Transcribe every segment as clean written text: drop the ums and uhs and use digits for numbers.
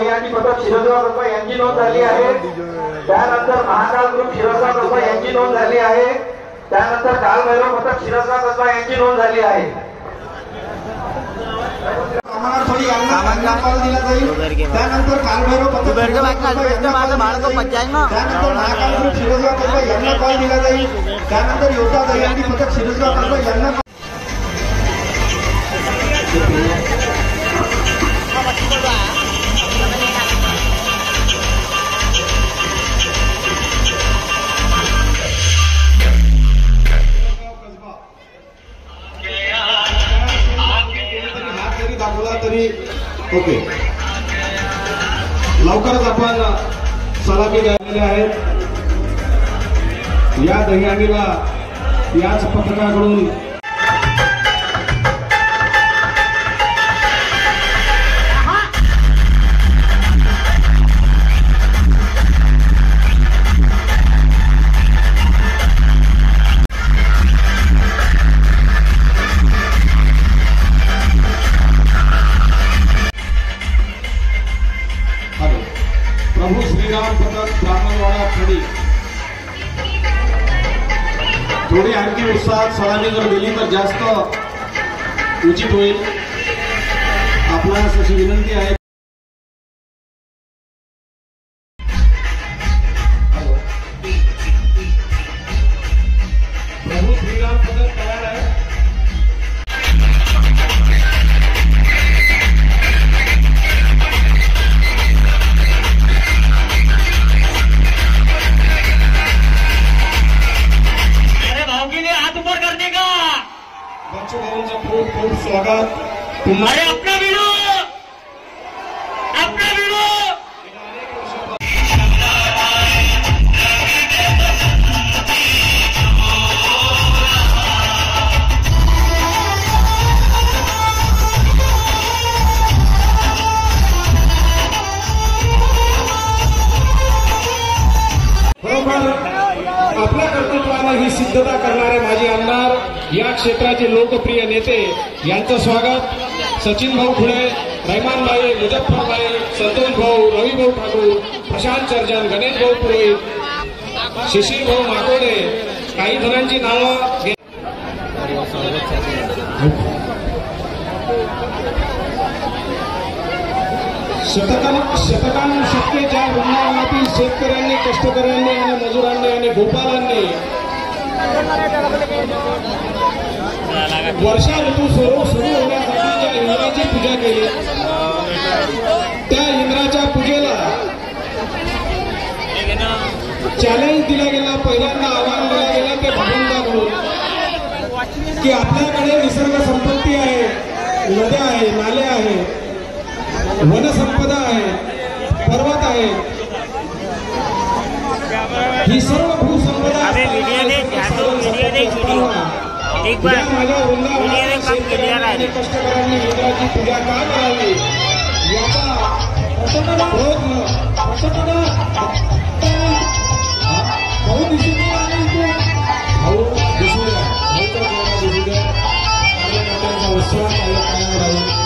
दहीहंडी पथक शिरसगाव कसबा यांची नोंद झाली आहे। त्यानंतर महाकाल ग्रुप शिरसगाव कसबा यांची नोंद झाली आहे। त्यानंतर कालभैरव पथक शिरसगाव कसबा यांची नोंद झाली आहे। आम्हाला थोडी यांना कॉल दिला जाईल। त्यानंतर कालभैरव पथक त्यानंतर महाकाल ग्रुप शिरसगाव कसबा यांना कॉल दिला जाईल। त्यानंतर योद्धा दहीहंडी पथक शिरसगाव कसबा यांना तरी ओके। लवकरच आपण सलामी द्यायला आहेत या दहीहंडीला याच पथकाकडून। प्रभू श्रीराम पथक ब्राह्मणवाडा खडी थोडी आणखी उत्साहात सलामी जर दिली तर जास्त उचित होईल। आपणास अशी विनंती आहे। प्रभू श्रीराम पथक तयार आहे। बच्चू भाऊंचं खूप खूप स्वागत। अरे अपना वीडियो आपल्या कर्तृत्वाने ही सिद्धता करणारे माजी आमदार या क्षेत्राचे लोकप्रिय नेते यांचं स्वागत। सचिन भाऊ खुळे, रहमान भाई, मुजफ्फर भाई, संतोष भाऊ, रवी भाऊ ठाकूर, प्रशांत चर्जन, गणेश भाऊ पुरोहित, शिशिर भाऊ माकोडे, काही जणांची नावं। शतकानुशतकेच्या वृंदावनातील शेतकऱ्यांनी, कष्टकऱ्यांनी आणि मजुरांनी आणि गोपालांनी वर्षा ऋतू सुरू होण्यासाठी ज्या इंद्राची पूजा केली त्या इंद्राच्या पूजेला चॅलेंज दिला गेला। पहिल्यांदा आव्हान दिला गेलं ते भगवंताकडून की आपल्याकडे निसर्ग संपत्ती आहे, नद्या आहे, नाले आहे, वनसंपदा आहे, पर्वत आहे, ही सर्व भूसंपदा माझ्या वृंदावनातील शेतकऱ्यांनी कष्टकऱ्यांनी इंद्राची पूजा का करावी याचा प्रयत्न भाऊ दिसून भाऊ दिसू द्या, भाऊचा दिसू द्या, कार्यकर्त्यांचा उत्साह कायम राहील।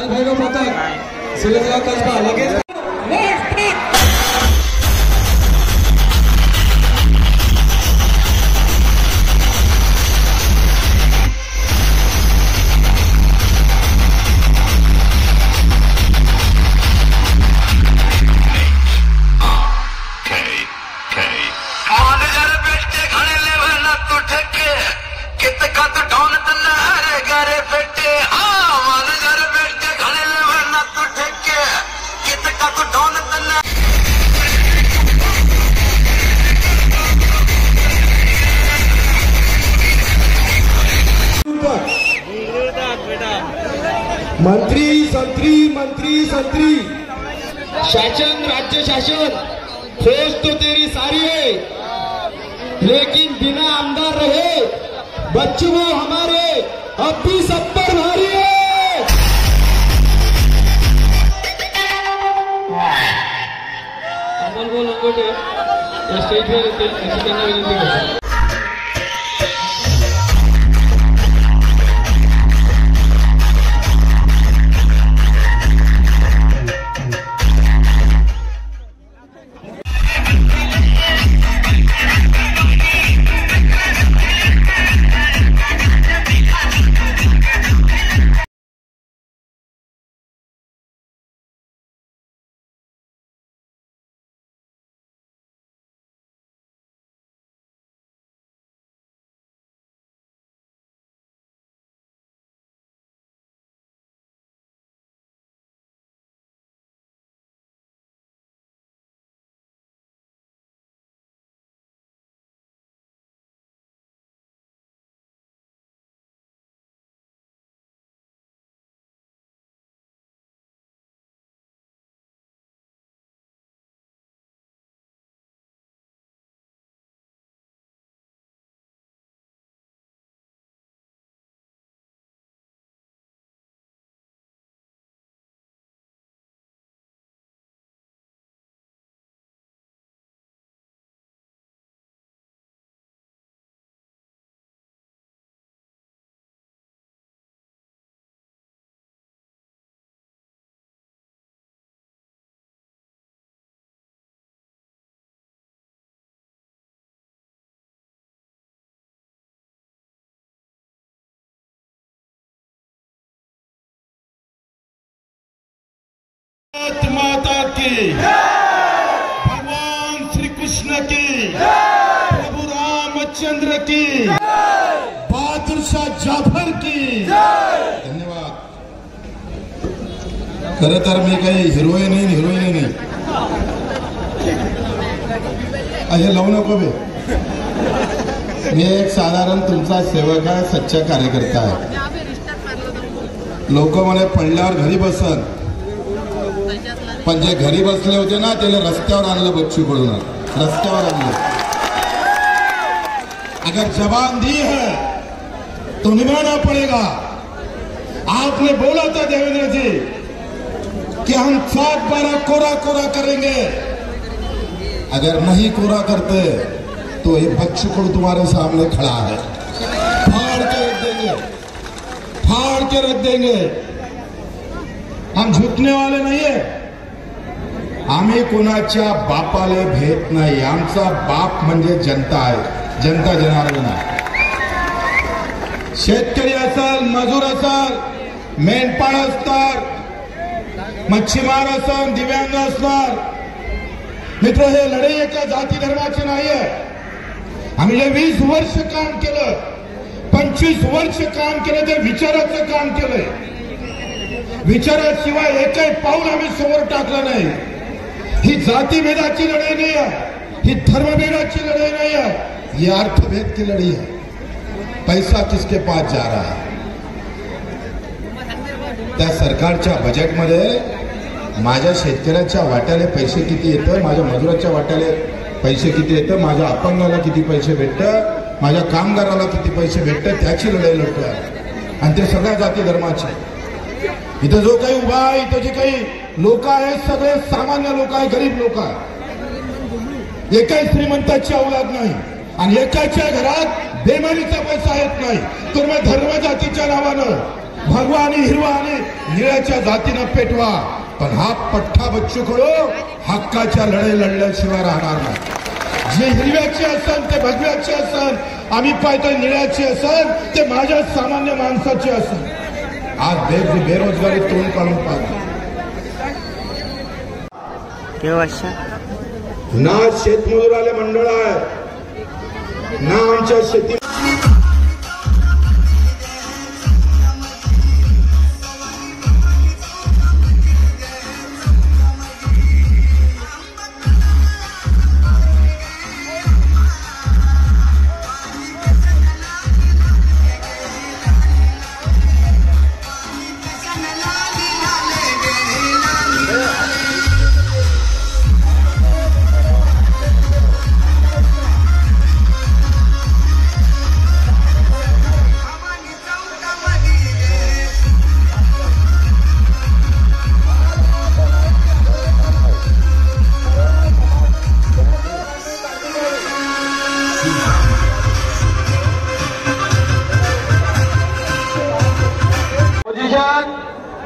कालभैरव पथक शिरसगाव कसबा लगेच मंत्री संत्री मंत्री संत्री शासन राज्य शासन फौज तो तेरी सारी है लेकिन बिना आमदार रहे बच्चों हमारे अब भी सब पर भारी है। अमोल को लंगोटे स्टेज पे विनंती करतो। माता की भगवान श्री कृष्ण की प्रभु रामचंद्र की बहादुर शाह जाफर की धन्यवाद। खरं तर मी काही हिरोईन नाही असे लावू नको बे। मी एक साधारण तुमचा सेवक आहे, सच्चा कार्यकर्ता आहे। लोक म्हणे पडल्यावर घरी बसन, पण जे घरी बसले होते ना त्याला रस्त्यावर आणलं बच्चू कडून, रस्त्यावर आणलं। अगर जबान दी है तो निभाना पड़ेगा। आपने बोला था देवेंद्र जी कि हम 7-12 कोरा कोरा करेंगे, अगर नहीं कोरा करते तो ये बच्चू कडू तुम्हारे सामने खड़ा है, फाड़ के रख देंगे, फाड़ के रख देंगे। हम झुकने वाले नहीं है, आम्ही कोणाच्या बापाले भेट नाही। आमचा बाप म्हणजे जनता आहे, जनता जनार्दन आहे। शेतकरी असाल, मजूर असाल, मेंढपाळ असणार, मच्छीमार असाल, दिव्यांग असणार, मित्र हे लढाई एका जाती धर्माची नाही आहे। आम्ही जे 20 वर्ष काम केलं, 25 वर्ष काम केलं, ते विचाराचं काम केलंय। विचाराशिवाय एकही पाऊल आम्ही समोर टाकलं नाही। ही जातीभेदाची लढाई नाही आहे, ही धर्मभेदाची लढाई नहीं है, ये अर्थभेद की लड़ाई है। पैसा किसके पास जा रहा है? त्या सरकारच्या बजेटमध्ये माझ्या शेतकऱ्याच्या वाट्याला पैसे किती येतं, माझ्या मजुराच्या वाट्याला पैसे किती येतं, माझ्या अपंगाला किती पैसे भेटतं, माझ्या कामगाराला किती पैसे भेटतं, त्याची लढाई लढतोय। आणि ते सगळ्या जाती धर्माचे। इथं जो काही उभा आहे, इथं जे काही लोक आहेत सगळे सामान्य लोक आहे, गरीब लोक आहे। एकाही श्रीमंताची औलाद नाही आणि एकाच्या घरात बेमानीचा पैसा येत नाही। तर मग धर्म जातीच्या नावानं भगवा आणि हिरवा आणि निळ्याच्या जातीनं पेटवा, पण हा पठ्ठा बच्चूकडो हक्काच्या लढाई लढल्याशिवाय राहणार नाही. जे हिरव्याचे असन ते भगव्याचे असन, आम्ही पाहतोय निळ्याचे असन ते माझ्या सामान्य माणसाचे असन. आज बेरोजगारी तोंड काढून पाहतो. ना शेतमजूर आले मंडळ आहे, ना आमच्या शेती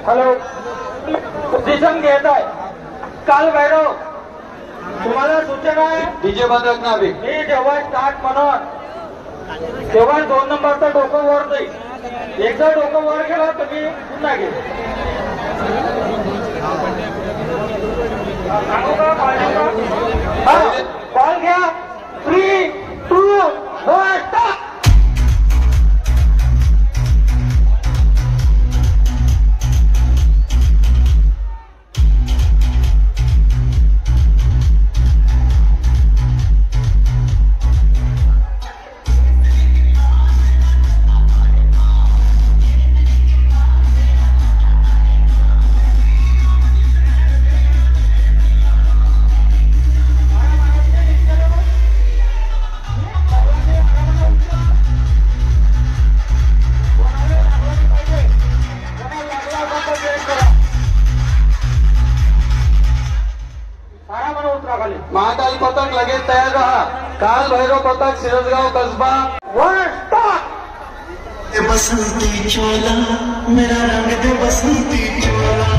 हॅलो पोझिशन घेत आहे. काल भैरव तुम्हाला सूचना आहे डीजे बंदक नावे मी जेव्हा स्टार्ट म्हणत तेव्हा 2 नंबरचं डोकं वर जाईल. एकदा डोकं वर गेला तुम्ही पुन्हा गेले. कॉल घ्या. 3, 2, 1 स्टार्ट. महाकाली पथक लगेच तयार रहा. काल भैरव पथक सिरसगाव कसबा. बसंती चोला मेरा रंग दे बसंती चोला.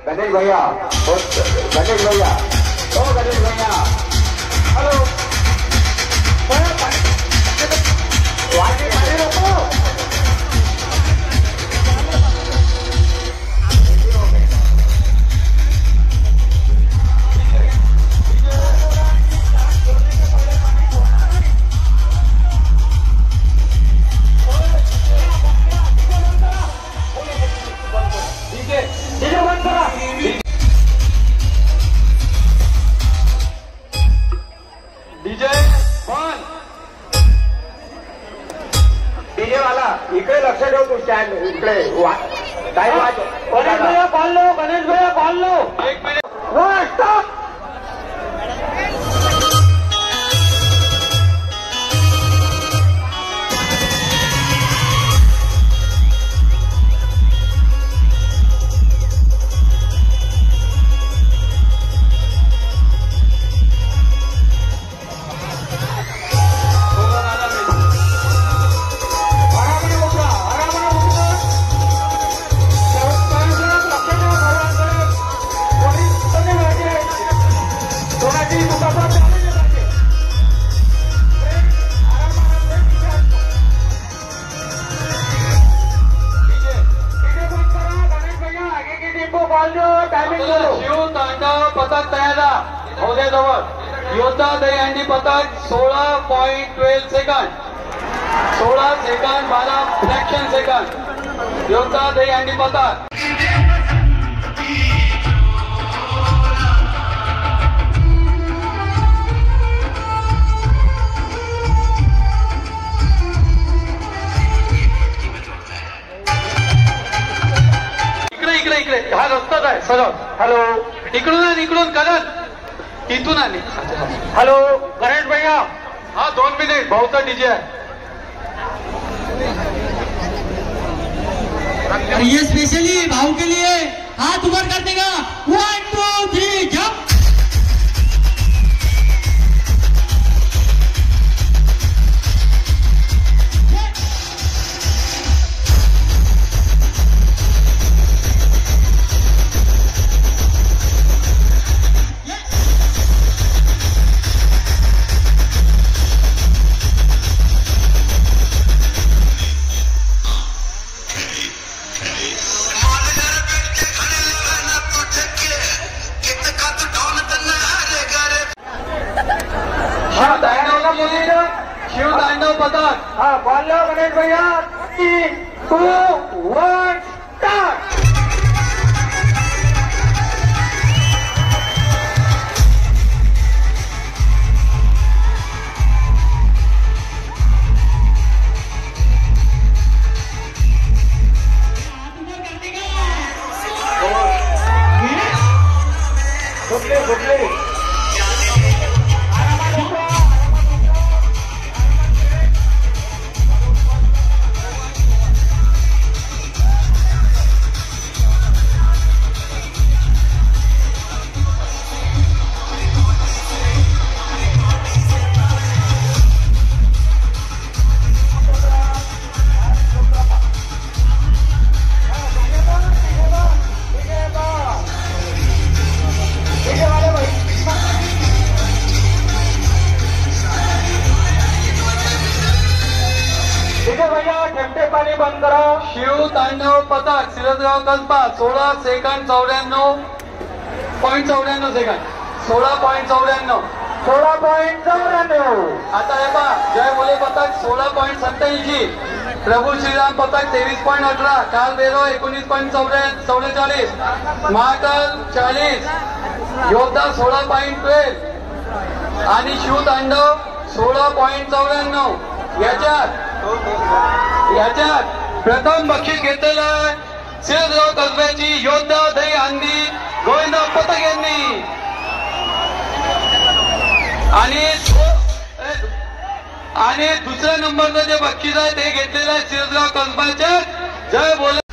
गणेश भैया, गणेश भैया, ओ गणेश भैया, हॅलो वाटे पाणी नको. डीजे वाला इकडे लक्ष ठेव. तू स्टँड इकडे काय गणेश भैया कॉल लो. गणेश भैया कॉल लो. 1 मिनिट स्टॉप. शिव तांडव पथक तयार हौद्याजवळ. योद्धा दहीहंडी पथक 16.12 सेकंद. 16 second 12 fraction second. योद्धा दहीहंडी पथक. चलो हॅलो इकडून करण इथून आले. हॅलो गणेश भैया. हा 2 मिनिट भाऊचा डीजे आहे. ये स्पेशली भाव के लिए हाथ ऊपर कर देगा. 1 2 3 जंप. शिव तांडव पथक. हा बोललो गणेश भैया. 3 2 1 स्टार्ट. कुठले कुठले पाणी बंद करा. शिव तांडव पथक सिरसगाव कसबा 16 सेकंद 94.94 सेकंद 16.94. 16.94. आता हे पहा जय बोले पथक 16.87. प्रभू श्रीराम पथक 23.18. काल बेरो 19.44. महाकाल 40. योद्धा 16.12 आणि शिव तांडव 16.94. याच्यात प्रथम बक्षीस घेतलेलं आहे सिरसगाव कसब्याची योद्धा दही हंदी गोविंद पथक यांनी. आणि दुसऱ्या नंबरचं जे बक्षीस आहे ते घेतलेलं आहे सिरसगाव कसब्याचे जय बोले